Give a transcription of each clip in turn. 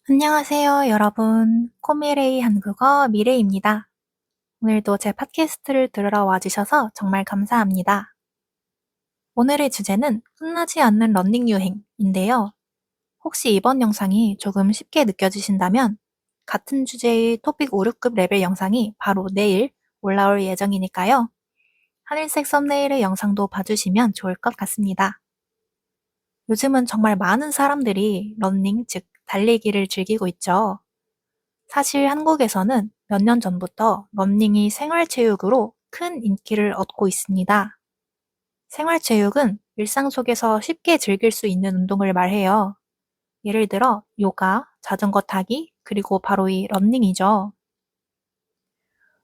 안녕하세요, 여러분. 코미레이 한국어 미래입니다. 오늘도 제 팟캐스트를 들으러 와주셔서 정말 감사합니다. 오늘의 주제는 끝나지 않는 러닝 유행인데요. 혹시 이번 영상이 조금 쉽게 느껴지신다면 같은 주제의 토픽 5, 6급 레벨 영상이 바로 내일 올라올 예정이니까요. 하늘색 썸네일의 영상도 봐주시면 좋을 것 같습니다. 요즘은 정말 많은 사람들이 러닝, 즉 달리기를 즐기고 있죠. 사실 한국에서는 몇 년 전부터 러닝이 생활체육으로 큰 인기를 얻고 있습니다. 생활체육은 일상 속에서 쉽게 즐길 수 있는 운동을 말해요. 예를 들어 요가, 자전거 타기, 그리고 바로 이 러닝이죠.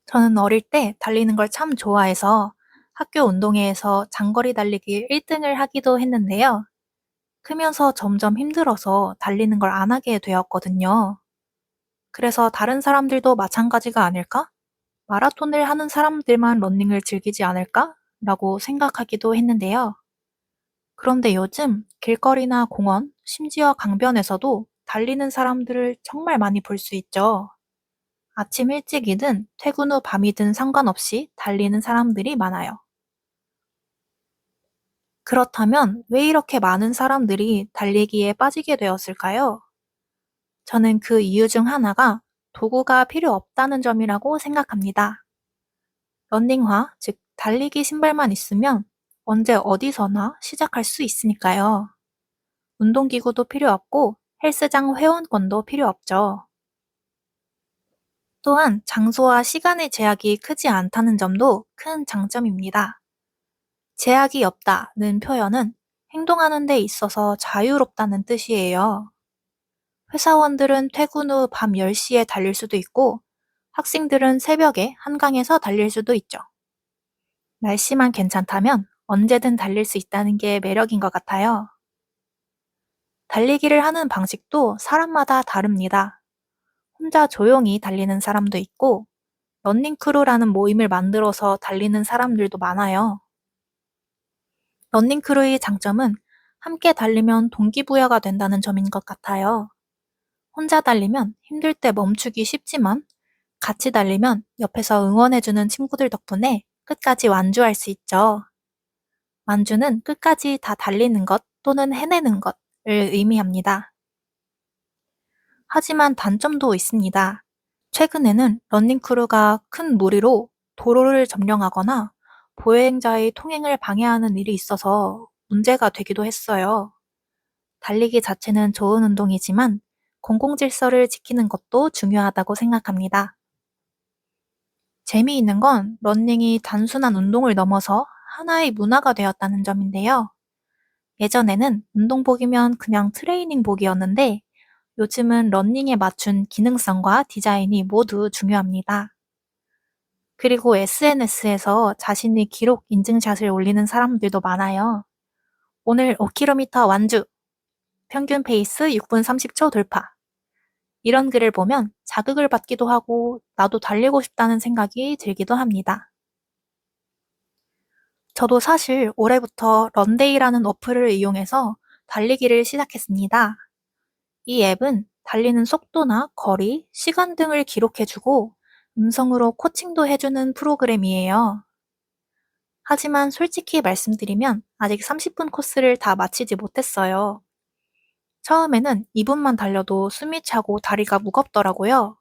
저는 어릴 때 달리는 걸 참 좋아해서 학교 운동회에서 장거리 달리기 1등을 하기도 했는데요. 크면서 점점 힘들어서 달리는 걸 안 하게 되었거든요. 그래서 다른 사람들도 마찬가지가 아닐까? 마라톤을 하는 사람들만 러닝을 즐기지 않을까? 라고 생각하기도 했는데요. 그런데 요즘 길거리나 공원, 심지어 강변에서도 달리는 사람들을 정말 많이 볼 수 있죠. 아침 일찍이든 퇴근 후 밤이든 상관없이 달리는 사람들이 많아요. 그렇다면 왜 이렇게 많은 사람들이 달리기에 빠지게 되었을까요? 저는 그 이유 중 하나가 도구가 필요 없다는 점이라고 생각합니다. 러닝화, 즉 달리기 신발만 있으면 언제 어디서나 시작할 수 있으니까요. 운동기구도 필요 없고 헬스장 회원권도 필요 없죠. 또한 장소와 시간의 제약이 크지 않다는 점도 큰 장점입니다. 제약이 없다는 표현은 행동하는 데 있어서 자유롭다는 뜻이에요. 회사원들은 퇴근 후 밤 10시에 달릴 수도 있고 학생들은 새벽에 한강에서 달릴 수도 있죠. 날씨만 괜찮다면 언제든 달릴 수 있다는 게 매력인 것 같아요. 달리기를 하는 방식도 사람마다 다릅니다. 혼자 조용히 달리는 사람도 있고, 러닝크루라는 모임을 만들어서 달리는 사람들도 많아요. 러닝크루의 장점은 함께 달리면 동기부여가 된다는 점인 것 같아요. 혼자 달리면 힘들 때 멈추기 쉽지만, 같이 달리면 옆에서 응원해주는 친구들 덕분에 끝까지 완주할 수 있죠. 완주는 끝까지 다 달리는 것 또는 해내는 것을 의미합니다. 하지만 단점도 있습니다. 최근에는 러닝크루가 큰 무리로 도로를 점령하거나 보행자의 통행을 방해하는 일이 있어서 문제가 되기도 했어요. 달리기 자체는 좋은 운동이지만 공공질서를 지키는 것도 중요하다고 생각합니다. 재미있는 건 러닝이 단순한 운동을 넘어서 하나의 문화가 되었다는 점인데요. 예전에는 운동복이면 그냥 트레이닝복이었는데 요즘은 러닝에 맞춘 기능성과 디자인이 모두 중요합니다. 그리고 SNS에서 자신의 기록 인증샷을 올리는 사람들도 많아요. 오늘 5km 완주, 평균 페이스 6분 30초 돌파. 이런 글을 보면 자극을 받기도 하고 나도 달리고 싶다는 생각이 들기도 합니다. 저도 사실 올해부터 런데이라는 어플을 이용해서 달리기를 시작했습니다. 이 앱은 달리는 속도나 거리, 시간 등을 기록해주고 음성으로 코칭도 해주는 프로그램이에요. 하지만 솔직히 말씀드리면 아직 30분 코스를 다 마치지 못했어요. 처음에는 2분만 달려도 숨이 차고 다리가 무겁더라고요.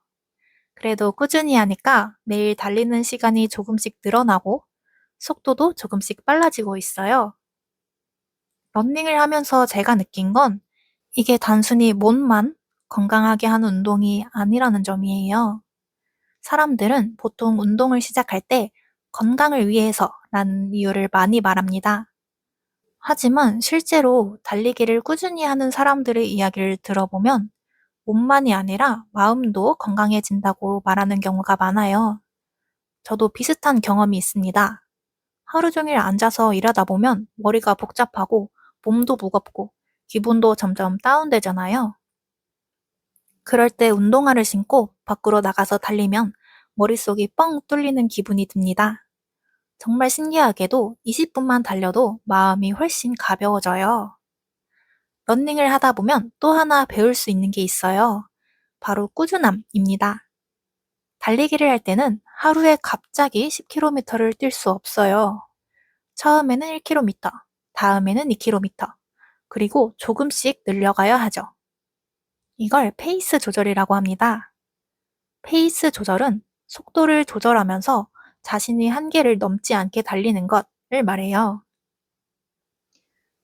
그래도 꾸준히 하니까 매일 달리는 시간이 조금씩 늘어나고 속도도 조금씩 빨라지고 있어요. 러닝을 하면서 제가 느낀 건 이게 단순히 몸만 건강하게 하는 운동이 아니라는 점이에요. 사람들은 보통 운동을 시작할 때 건강을 위해서라는 이유를 많이 말합니다. 하지만 실제로 달리기를 꾸준히 하는 사람들의 이야기를 들어보면 몸만이 아니라 마음도 건강해진다고 말하는 경우가 많아요. 저도 비슷한 경험이 있습니다. 하루 종일 앉아서 일하다 보면 머리가 복잡하고 몸도 무겁고 기분도 점점 다운되잖아요. 그럴 때 운동화를 신고 밖으로 나가서 달리면 머릿속이 뻥 뚫리는 기분이 듭니다. 정말 신기하게도 20분만 달려도 마음이 훨씬 가벼워져요. 러닝을 하다 보면 또 하나 배울 수 있는 게 있어요. 바로 꾸준함입니다. 달리기를 할 때는 하루에 갑자기 10km를 뛸 수 없어요. 처음에는 1km, 다음에는 2km, 그리고 조금씩 늘려가야 하죠. 이걸 페이스 조절이라고 합니다. 페이스 조절은 속도를 조절하면서 자신이 한계를 넘지 않게 달리는 것을 말해요.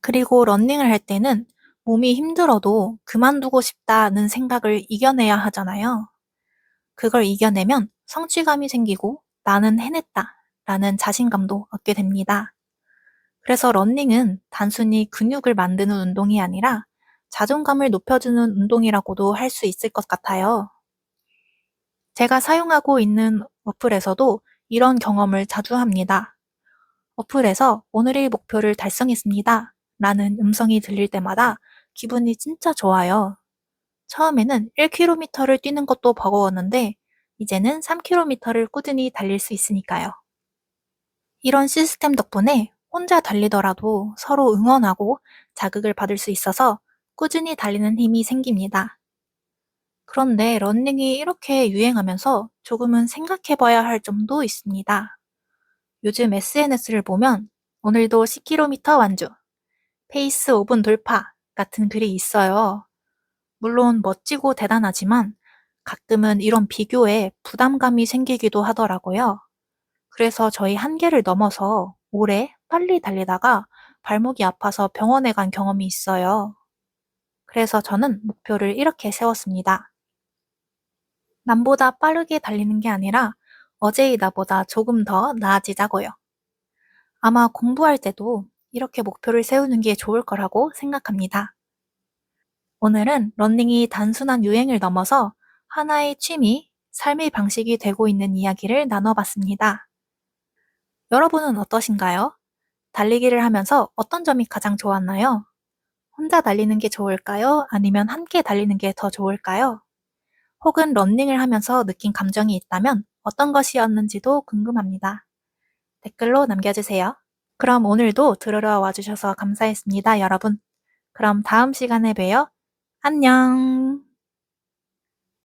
그리고 러닝을 할 때는 몸이 힘들어도 그만두고 싶다는 생각을 이겨내야 하잖아요. 그걸 이겨내면 성취감이 생기고 나는 해냈다 라는 자신감도 얻게 됩니다. 그래서 러닝은 단순히 근육을 만드는 운동이 아니라 자존감을 높여주는 운동이라고도 할 수 있을 것 같아요. 제가 사용하고 있는 어플에서도 이런 경험을 자주 합니다. 어플에서 오늘의 목표를 달성했습니다 라는 음성이 들릴 때마다 기분이 진짜 좋아요. 처음에는 1km를 뛰는 것도 버거웠는데 이제는 3km를 꾸준히 달릴 수 있으니까요. 이런 시스템 덕분에 혼자 달리더라도 서로 응원하고 자극을 받을 수 있어서 꾸준히 달리는 힘이 생깁니다. 그런데 러닝이 이렇게 유행하면서 조금은 생각해 봐야 할 점도 있습니다. 요즘 SNS를 보면 오늘도 10km 완주, 페이스 5분 돌파 같은 글이 있어요. 물론 멋지고 대단하지만 가끔은 이런 비교에 부담감이 생기기도 하더라고요. 그래서 저희 한계를 넘어서 오래 빨리 달리다가 발목이 아파서 병원에 간 경험이 있어요. 그래서 저는 목표를 이렇게 세웠습니다. 남보다 빠르게 달리는 게 아니라 어제의 나보다 조금 더 나아지자고요. 아마 공부할 때도 이렇게 목표를 세우는 게 좋을 거라고 생각합니다. 오늘은 러닝이 단순한 유행을 넘어서 하나의 취미, 삶의 방식이 되고 있는 이야기를 나눠봤습니다. 여러분은 어떠신가요? 달리기를 하면서 어떤 점이 가장 좋았나요? 혼자 달리는 게 좋을까요? 아니면 함께 달리는 게 더 좋을까요? 혹은 러닝을 하면서 느낀 감정이 있다면 어떤 것이었는지도 궁금합니다. 댓글로 남겨주세요. 그럼 오늘도 들으러 와주셔서 감사했습니다, 여러분. 그럼 다음 시간에 봬요. 안녕!